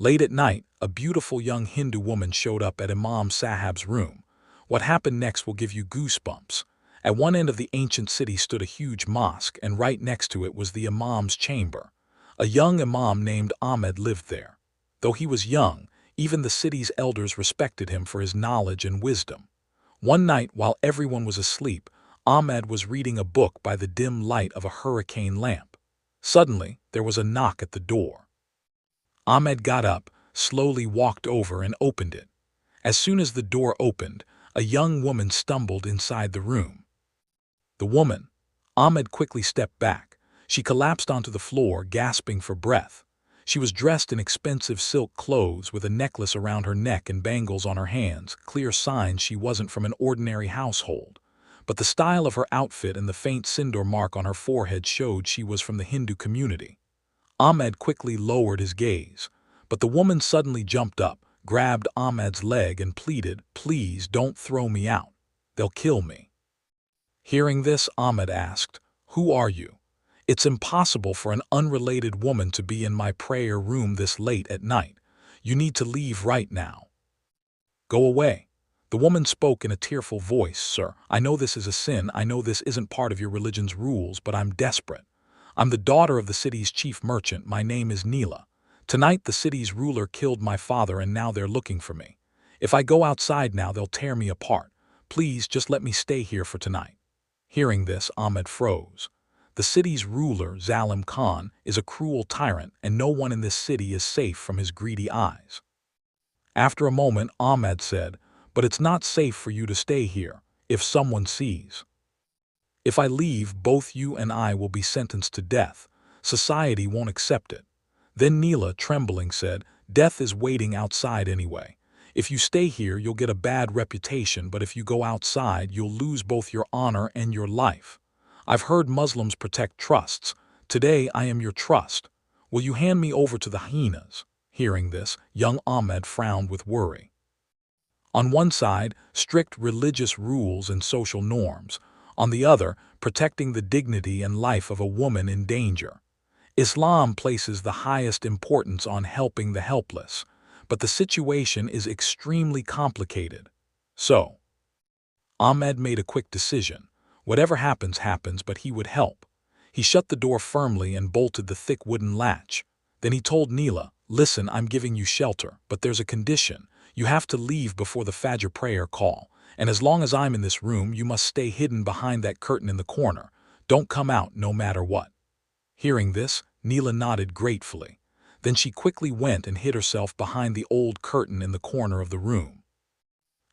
Late at night, a beautiful young Hindu woman showed up at Imam Sahib's room. What happened next will give you goosebumps. At one end of the ancient city stood a huge mosque, and right next to it was the Imam's chamber. A young Imam named Ahmed lived there. Though he was young, even the city's elders respected him for his knowledge and wisdom. One night, while everyone was asleep, Ahmed was reading a book by the dim light of a hurricane lamp. Suddenly, there was a knock at the door. Ahmed got up, slowly walked over and opened it. As soon as the door opened, a young woman stumbled inside the room. The woman, Ahmed quickly stepped back. She collapsed onto the floor, gasping for breath. She was dressed in expensive silk clothes with a necklace around her neck and bangles on her hands, clear signs she wasn't from an ordinary household. But the style of her outfit and the faint sindoor mark on her forehead showed she was from the Hindu community. Ahmed quickly lowered his gaze, but the woman suddenly jumped up, grabbed Ahmed's leg and pleaded, "Please don't throw me out. They'll kill me." Hearing this, Ahmed asked, "Who are you? It's impossible for an unrelated woman to be in my prayer room this late at night. You need to leave right now." "Go away." The woman spoke in a tearful voice. "Sir, I know this is a sin. I know this isn't part of your religion's rules, but I'm desperate. I'm the daughter of the city's chief merchant. My name is Neela. Tonight the city's ruler killed my father and now they're looking for me. If I go outside now, they'll tear me apart. Please just let me stay here for tonight." Hearing this, Ahmed froze. The city's ruler, Zalim Khan, is a cruel tyrant, and no one in this city is safe from his greedy eyes. After a moment, Ahmed said, "But it's not safe for you to stay here, if someone sees. If I leave, both you and I will be sentenced to death. Society won't accept it." Then Neela, trembling, said, "Death is waiting outside anyway. If you stay here, you'll get a bad reputation, but if you go outside, you'll lose both your honor and your life. I've heard Muslims protect trusts. Today I am your trust. Will you hand me over to the hyenas?" Hearing this, young Ahmed frowned with worry. On one side, strict religious rules and social norms. On the other, protecting the dignity and life of a woman in danger. Islam places the highest importance on helping the helpless, but the situation is extremely complicated. So, Ahmed made a quick decision. Whatever happens, happens, but he would help. He shut the door firmly and bolted the thick wooden latch. Then he told Neela, "Listen, I'm giving you shelter, but there's a condition. You have to leave before the Fajr prayer call, and as long as I'm in this room, you must stay hidden behind that curtain in the corner. Don't come out no matter what." Hearing this, Neela nodded gratefully. Then she quickly went and hid herself behind the old curtain in the corner of the room.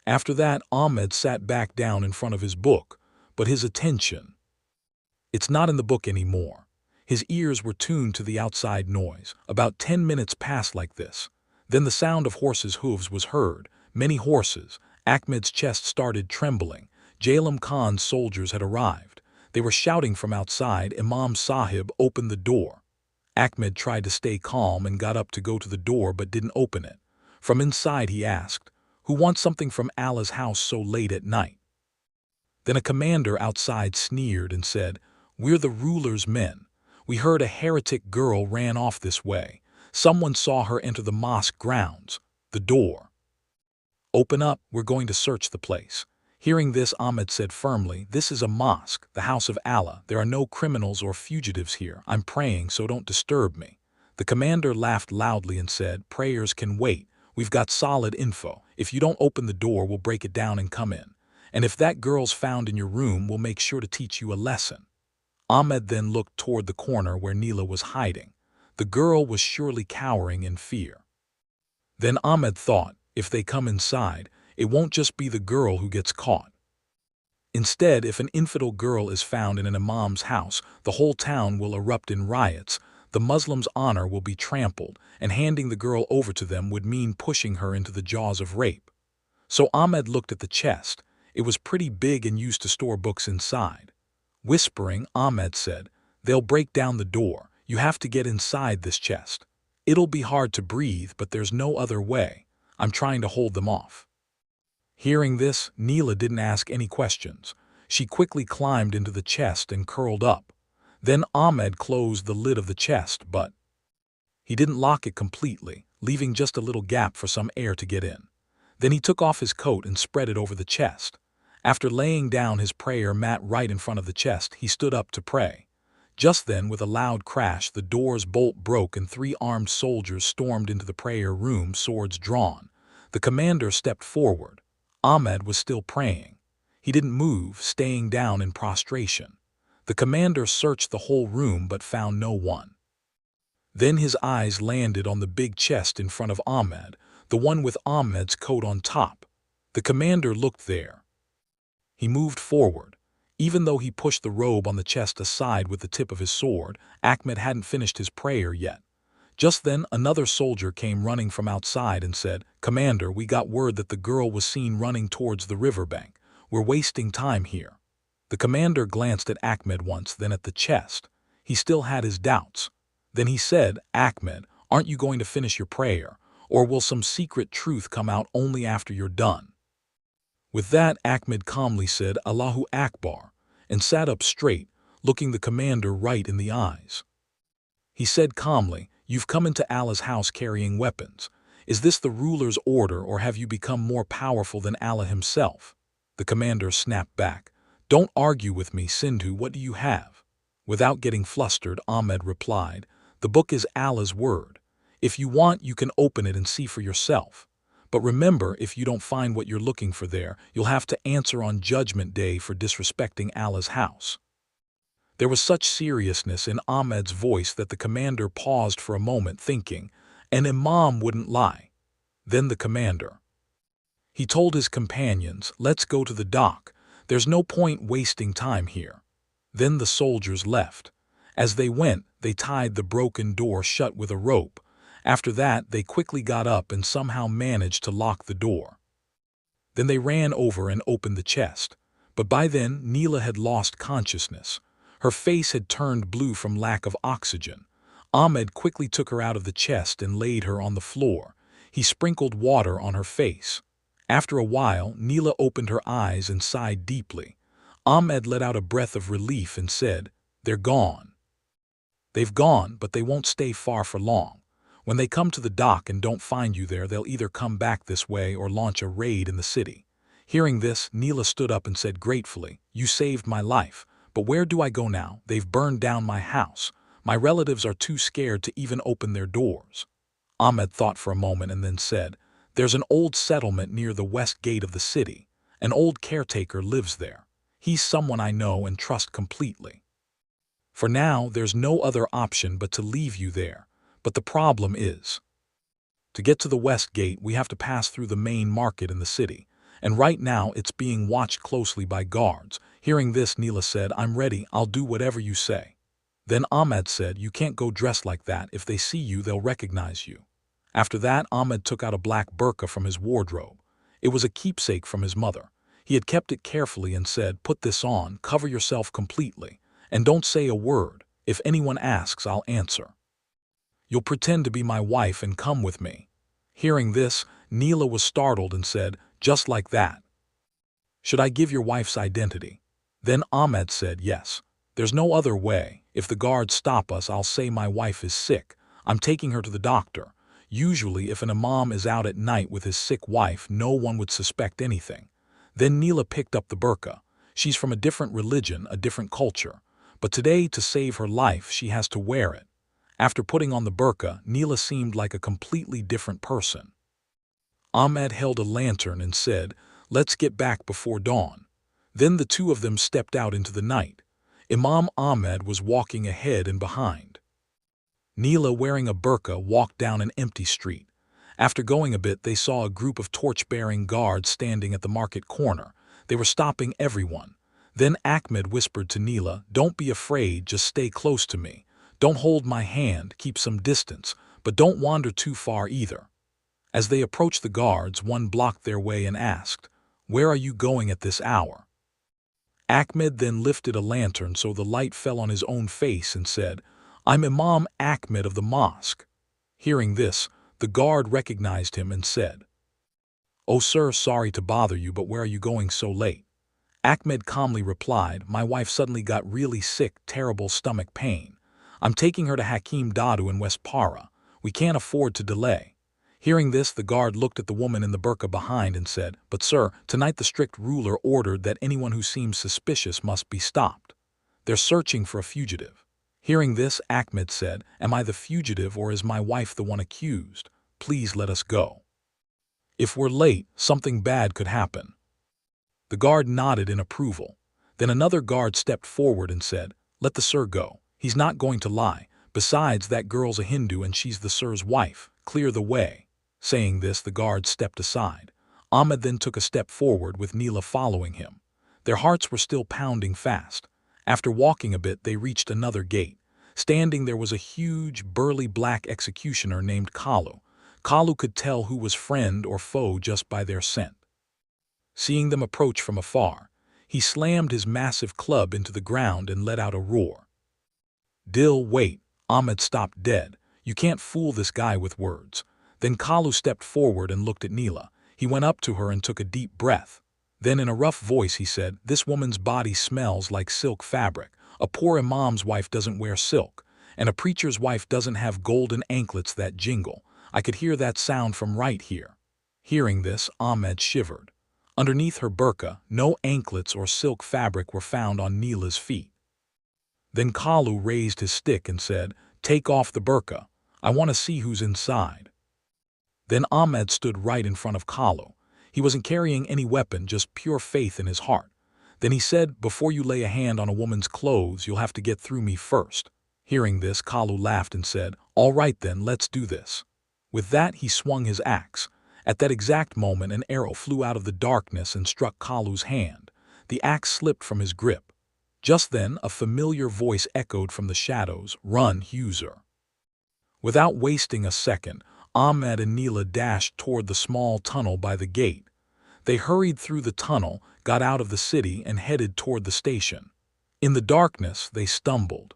After that, Ahmed sat back down in front of his book, but his attention, it's not in the book anymore. His ears were tuned to the outside noise. About 10 minutes passed like this. Then the sound of horses' hooves was heard. Many horses. Ahmed's chest started trembling. Zalim Khan's soldiers had arrived. They were shouting from outside. Imam Sahib opened the door. Ahmed tried to stay calm and got up to go to the door but didn't open it. From inside he asked, "Who wants something from Allah's house so late at night?" Then a commander outside sneered and said, "We're the ruler's men. We heard a heretic girl ran off this way. Someone saw her enter the mosque grounds. The door. Open up, we're going to search the place." Hearing this, Ahmed said firmly, "This is a mosque, the house of Allah. There are no criminals or fugitives here. I'm praying, so don't disturb me." The commander laughed loudly and said, "Prayers can wait. We've got solid info. If you don't open the door, we'll break it down and come in. And if that girl's found in your room, we'll make sure to teach you a lesson." Ahmed then looked toward the corner where Neela was hiding. The girl was surely cowering in fear. Then Ahmed thought, if they come inside, it won't just be the girl who gets caught. Instead, if an infidel girl is found in an imam's house, the whole town will erupt in riots. The Muslims' honor will be trampled, and handing the girl over to them would mean pushing her into the jaws of rape. So Ahmed looked at the chest. It was pretty big and used to store books inside. Whispering, Ahmed said, "They'll break down the door. You have to get inside this chest. It'll be hard to breathe, but there's no other way. I'm trying to hold them off." Hearing this, Neela didn't ask any questions. She quickly climbed into the chest and curled up. Then Ahmed closed the lid of the chest, but he didn't lock it completely. leaving just a little gap for some air to get in. Then he took off his coat and spread it over the chest. After laying down his prayer mat right in front of the chest, he stood up to pray. Just then, with a loud crash, the door's bolt broke and 3 armed soldiers stormed into the prayer room, swords drawn. The commander stepped forward. Ahmed was still praying. He didn't move, staying down in prostration. The commander searched the whole room but found no one. Then his eyes landed on the big chest in front of Ahmed, the one with Ahmed's coat on top. The commander looked there. He moved forward. Even though he pushed the robe on the chest aside with the tip of his sword, Ahmed hadn't finished his prayer yet. Just then, another soldier came running from outside and said, "Commander, we got word that the girl was seen running towards the riverbank. We're wasting time here." The commander glanced at Ahmed once, then at the chest. He still had his doubts. Then he said, "Ahmed, aren't you going to finish your prayer? Or will some secret truth come out only after you're done?" With that, Ahmed calmly said, "Allahu Akbar," and sat up straight, looking the commander right in the eyes. He said calmly, "You've come into Allah's house carrying weapons. Is this the ruler's order, or have you become more powerful than Allah himself?" The commander snapped back, "Don't argue with me, Sindhu, what do you have?" Without getting flustered, Ahmed replied, "The book is Allah's word. If you want, you can open it and see for yourself. But remember, if you don't find what you're looking for there, you'll have to answer on Judgment Day for disrespecting Allah's house." There was such seriousness in Ahmed's voice that the commander paused for a moment, thinking, an imam wouldn't lie. Then the commander. He told his companions, "Let's go to the dock. There's no point wasting time here." Then the soldiers left. As they went, they tied the broken door shut with a rope. After that, they quickly got up and somehow managed to lock the door. Then they ran over and opened the chest. But by then, Neela had lost consciousness. Her face had turned blue from lack of oxygen. Ahmed quickly took her out of the chest and laid her on the floor. He sprinkled water on her face. After a while, Neela opened her eyes and sighed deeply. Ahmed let out a breath of relief and said, "They're gone." "They've gone, but they won't stay far for long. When they come to the dock and don't find you there, they'll either come back this way or launch a raid in the city." Hearing this, Neela stood up and said gratefully, "You saved my life. But where do I go now? They've burned down my house. My relatives are too scared to even open their doors." Ahmed thought for a moment and then said, "There's an old settlement near the west gate of the city. An old caretaker lives there. He's someone I know and trust completely. For now, there's no other option but to leave you there. But the problem is, to get to the west gate, we have to pass through the main market in the city. And right now, it's being watched closely by guards." Hearing this, Neela said, "I'm ready. I'll do whatever you say." Then Ahmed said, "You can't go dressed like that. If they see you, they'll recognize you." After that, Ahmed took out a black burqa from his wardrobe. It was a keepsake from his mother. He had kept it carefully and said, "Put this on, cover yourself completely, and don't say a word. If anyone asks, I'll answer. You'll pretend to be my wife and come with me." Hearing this, Neela was startled and said, "Just like that? Should I give your wife's identity?" Then Ahmed said, "Yes. There's no other way. If the guards stop us, I'll say my wife is sick. I'm taking her to the doctor. Usually, if an imam is out at night with his sick wife, no one would suspect anything." Then Neela picked up the burqa. She's from a different religion, a different culture. But today, to save her life, she has to wear it. After putting on the burqa, Neela seemed like a completely different person. Ahmed held a lantern and said, "Let's get back before dawn." Then the two of them stepped out into the night. Imam Ahmed was walking ahead and behind. Neela, wearing a burqa, walked down an empty street. After going a bit, they saw a group of torch-bearing guards standing at the market corner. They were stopping everyone. Then Ahmed whispered to Neela, "Don't be afraid, just stay close to me. Don't hold my hand, keep some distance, but don't wander too far either." As they approached the guards, one blocked their way and asked, "Where are you going at this hour?" Ahmed then lifted a lantern so the light fell on his own face and said, "I'm Imam Ahmed of the mosque." Hearing this, the guard recognized him and said, "Oh sir, sorry to bother you, but where are you going so late?" Ahmed calmly replied, "My wife suddenly got really sick, terrible stomach pain. I'm taking her to Hakim Dadu in West Para. We can't afford to delay." Hearing this, the guard looked at the woman in the burqa behind and said, "But sir, tonight the strict ruler ordered that anyone who seems suspicious must be stopped. They're searching for a fugitive." Hearing this, Ahmed said, "Am I the fugitive or is my wife the one accused? Please let us go. If we're late, something bad could happen." The guard nodded in approval. Then another guard stepped forward and said, "Let the sir go. He's not going to lie. Besides, that girl's a Hindu and she's the sir's wife. Clear the way." Saying this, the guard stepped aside. Ahmed then took a step forward with Neela following him. Their hearts were still pounding fast. After walking a bit, they reached another gate. Standing there was a huge, burly black executioner named Kalu. Kalu could tell who was friend or foe just by their scent. Seeing them approach from afar, he slammed his massive club into the ground and let out a roar. "Dil, wait." Ahmed stopped dead. "You can't fool this guy with words." Then Kalu stepped forward and looked at Neela. He went up to her and took a deep breath. Then in a rough voice he said, "This woman's body smells like silk fabric. A poor imam's wife doesn't wear silk, and a preacher's wife doesn't have golden anklets that jingle. I could hear that sound from right here." Hearing this, Ahmed shivered. Underneath her burqa, no anklets or silk fabric were found on Neela's feet. Then Kalu raised his stick and said, "Take off the burqa. I want to see who's inside." Then Ahmed stood right in front of Kalu. He wasn't carrying any weapon, just pure faith in his heart. Then he said, "Before you lay a hand on a woman's clothes, you'll have to get through me first." Hearing this, Kalu laughed and said, "All right then, let's do this." With that, he swung his axe. At that exact moment, an arrow flew out of the darkness and struck Kalu's hand. The axe slipped from his grip. Just then, a familiar voice echoed from the shadows, "Run, user." Without wasting a second, Ahmed and Neela dashed toward the small tunnel by the gate. They hurried through the tunnel, got out of the city, and headed toward the station. In the darkness, they stumbled.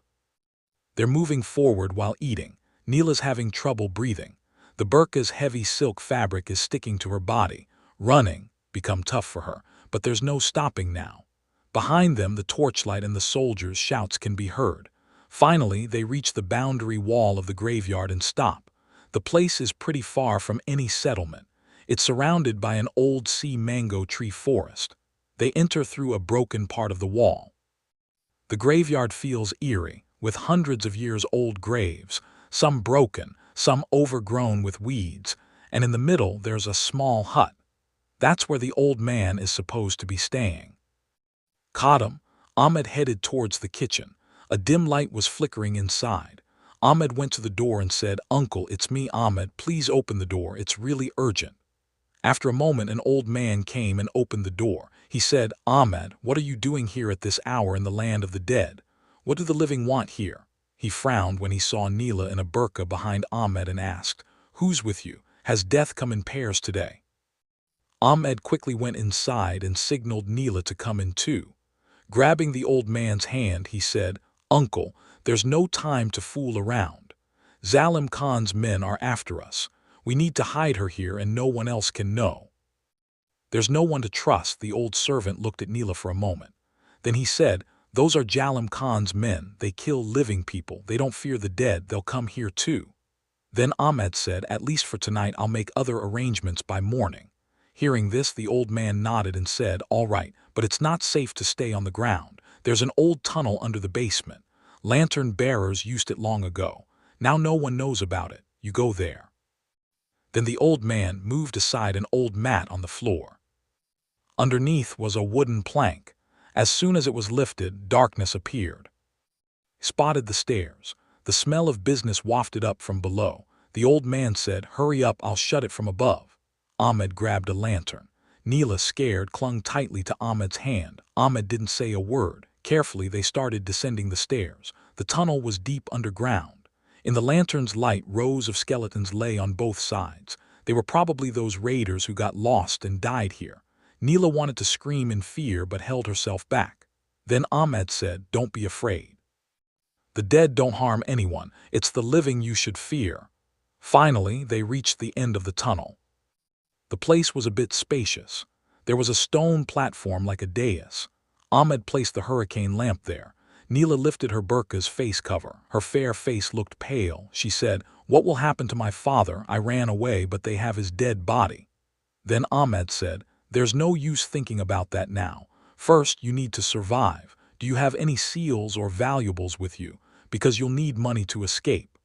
They're moving forward while eating. Neela's having trouble breathing. The burqa's heavy silk fabric is sticking to her body. Running become tough for her, but there's no stopping now. Behind them, the torchlight and the soldiers' shouts can be heard. Finally, they reach the boundary wall of the graveyard and stop. The place is pretty far from any settlement. It's surrounded by an old sea mango tree forest. They enter through a broken part of the wall. The graveyard feels eerie, with hundreds of years old graves, some broken, some overgrown with weeds, and in the middle there's a small hut. That's where the old man is supposed to be staying. Kadam, Ahmed headed towards the kitchen. A dim light was flickering inside. Ahmed went to the door and said, "Uncle, it's me, Ahmed. Please open the door. It's really urgent." After a moment, an old man came and opened the door. He said, "Ahmed, what are you doing here at this hour in the land of the dead? What do the living want here?" He frowned when he saw Neela in a burqa behind Ahmed and asked, "Who's with you? Has death come in pairs today?" Ahmed quickly went inside and signaled Neela to come in too. Grabbing the old man's hand, he said, "Uncle, there's no time to fool around. Zalim Khan's men are after us. We need to hide her here and no one else can know." "There's no one to trust." The old servant looked at Neela for a moment. Then he said, "Those are Zalim Khan's men. They kill living people. They don't fear the dead. They'll come here too." Then Ahmed said, "At least for tonight I'll make other arrangements by morning." Hearing this, the old man nodded and said, "All right, but it's not safe to stay on the ground. There's an old tunnel under the basement. Lantern bearers used it long ago. Now no one knows about it. You go there." Then the old man moved aside an old mat on the floor. Underneath was a wooden plank. As soon as it was lifted, darkness appeared. He spotted the stairs. The smell of business wafted up from below. The old man said, "Hurry up, I'll shut it from above." Ahmed grabbed a lantern. Neela, scared, clung tightly to Ahmed's hand. Ahmed didn't say a word. Carefully, they started descending the stairs. The tunnel was deep underground. In the lantern's light, rows of skeletons lay on both sides. They were probably those raiders who got lost and died here. Neela wanted to scream in fear but held herself back. Then Ahmed said, "Don't be afraid. The dead don't harm anyone. It's the living you should fear." Finally, they reached the end of the tunnel. The place was a bit spacious. There was a stone platform like a dais. Ahmed placed the hurricane lamp there. Neela lifted her burqa's face cover. Her fair face looked pale. She said, What will happen to my father? I ran away, but they have his dead body. Then Ahmed said, there's no use thinking about that now. First, you need to survive. Do you have any seals or valuables with you? Because you'll need money to escape.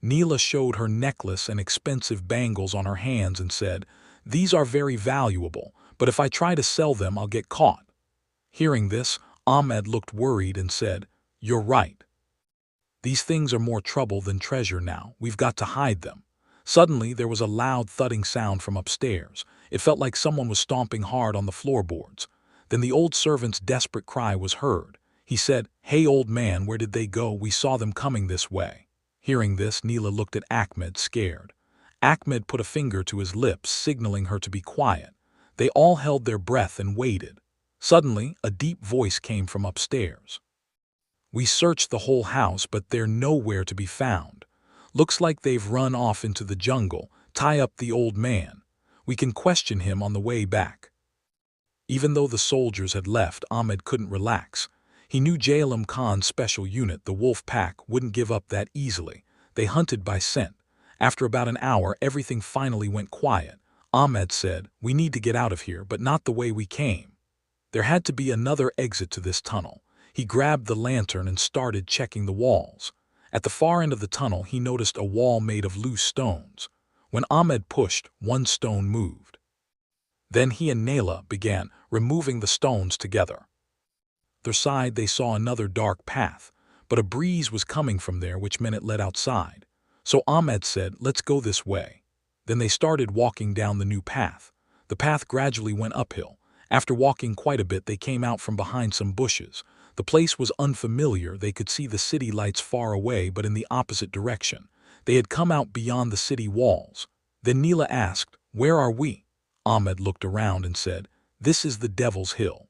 Neela showed her necklace and expensive bangles on her hands and said, these are very valuable, but if I try to sell them, I'll get caught. Hearing this, Ahmed looked worried and said, you're right. These things are more trouble than treasure now. We've got to hide them. Suddenly, there was a loud thudding sound from upstairs. It felt like someone was stomping hard on the floorboards. Then the old servant's desperate cry was heard. He said, hey old man, where did they go? We saw them coming this way. Hearing this, Neela looked at Ahmed, scared. Ahmed put a finger to his lips, signaling her to be quiet. They all held their breath and waited. Suddenly, a deep voice came from upstairs. We searched the whole house, but they're nowhere to be found. Looks like they've run off into the jungle. Tie up the old man. We can question him on the way back. Even though the soldiers had left, Ahmed couldn't relax. He knew Jalem Khan's special unit, the wolf pack, wouldn't give up that easily. They hunted by scent. After about an hour, everything finally went quiet. Ahmed said, we need to get out of here, but not the way we came. There had to be another exit to this tunnel. He grabbed the lantern and started checking the walls. At the far end of the tunnel, he noticed a wall made of loose stones. When Ahmed pushed, one stone moved. Then he and Neela began removing the stones together. Their side, they saw another dark path, but a breeze was coming from there, which meant it led outside. So Ahmed said, let's go this way. Then they started walking down the new path. The path gradually went uphill. After walking quite a bit, they came out from behind some bushes. The place was unfamiliar. They could see the city lights far away, but in the opposite direction. They had come out beyond the city walls. Then Neela asked, where are we? Ahmed looked around and said, this is the Devil's Hill.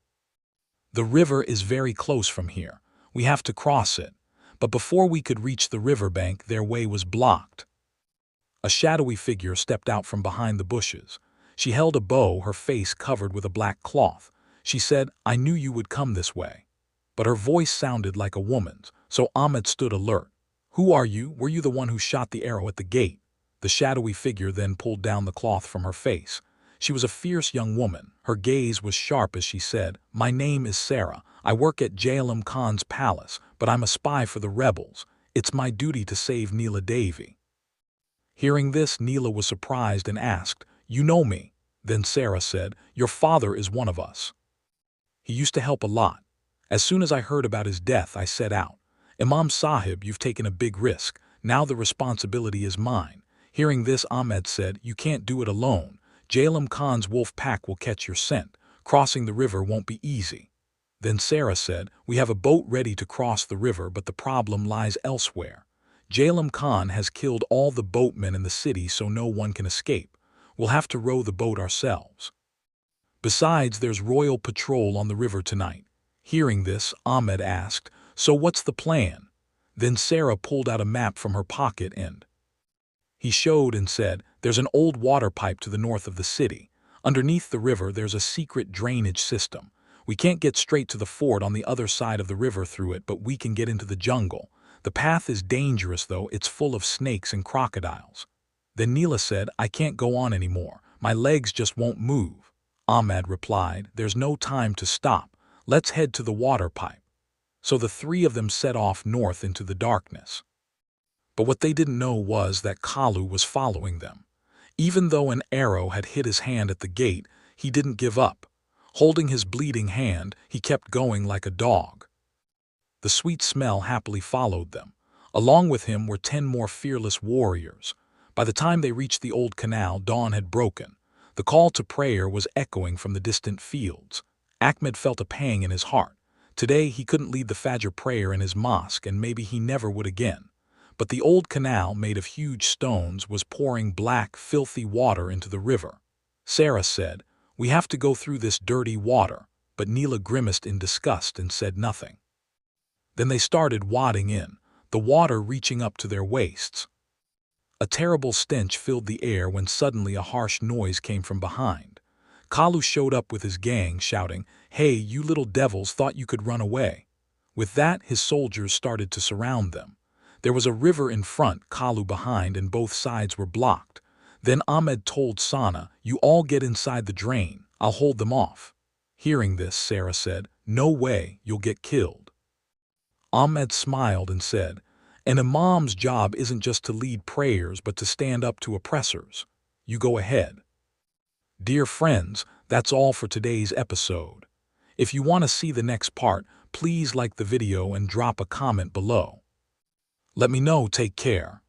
The river is very close from here. We have to cross it. But before we could reach the riverbank, their way was blocked. A shadowy figure stepped out from behind the bushes. She held a bow, her face covered with a black cloth. She said, I knew you would come this way. But her voice sounded like a woman's, so Ahmed stood alert. Who are you? Were you the one who shot the arrow at the gate? The shadowy figure then pulled down the cloth from her face. She was a fierce young woman. Her gaze was sharp as she said, my name is Sarah. I work at Jalem Khan's palace, but I'm a spy for the rebels. It's my duty to save Neela Devi. Hearing this, Neela was surprised and asked, you know me? Then Sarah said, your father is one of us. He used to help a lot. As soon as I heard about his death, I set out. Imam Sahib, you've taken a big risk. Now the responsibility is mine. Hearing this, Ahmed said, you can't do it alone. Jalem Khan's wolf pack will catch your scent. Crossing the river won't be easy. Then Sarah said, we have a boat ready to cross the river, but the problem lies elsewhere. Jalem Khan has killed all the boatmen in the city, so no one can escape. We'll have to row the boat ourselves. Besides, there's royal patrol on the river tonight. Hearing this, Ahmed asked, so what's the plan? Then Sarah pulled out a map from her pocket and he showed and said, there's an old water pipe to the north of the city. Underneath the river, there's a secret drainage system. We can't get straight to the fort on the other side of the river through it, but we can get into the jungle. The path is dangerous, though. It's full of snakes and crocodiles. Then Neela said, I can't go on anymore. My legs just won't move. Ahmed replied, there's no time to stop. Let's head to the water pipe. So the three of them set off north into the darkness. But what they didn't know was that Kalu was following them. Even though an arrow had hit his hand at the gate, he didn't give up. Holding his bleeding hand, he kept going like a dog. The sweet smell happily followed them. Along with him were 10 more fearless warriors. By the time they reached the old canal, dawn had broken. The call to prayer was echoing from the distant fields. Ahmed felt a pang in his heart. Today he couldn't lead the Fajr prayer in his mosque, and maybe he never would again. But the old canal, made of huge stones, was pouring black, filthy water into the river. Sarah said, we have to go through this dirty water, but Neela grimaced in disgust and said nothing. Then they started wading in, the water reaching up to their waists. A terrible stench filled the air when suddenly a harsh noise came from behind. Kalu showed up with his gang, shouting, hey, you little devils, thought you could run away. With that, his soldiers started to surround them. There was a river in front, Kalu behind, and both sides were blocked. Then Ahmed told Sana, "You all get inside the drain. I'll hold them off." Hearing this, Sarah said, "No way, you'll get killed." Ahmed smiled and said, "An imam's job isn't just to lead prayers but to stand up to oppressors. You go ahead." Dear friends, that's all for today's episode. If you want to see the next part, please like the video and drop a comment below. Let me know. Take care.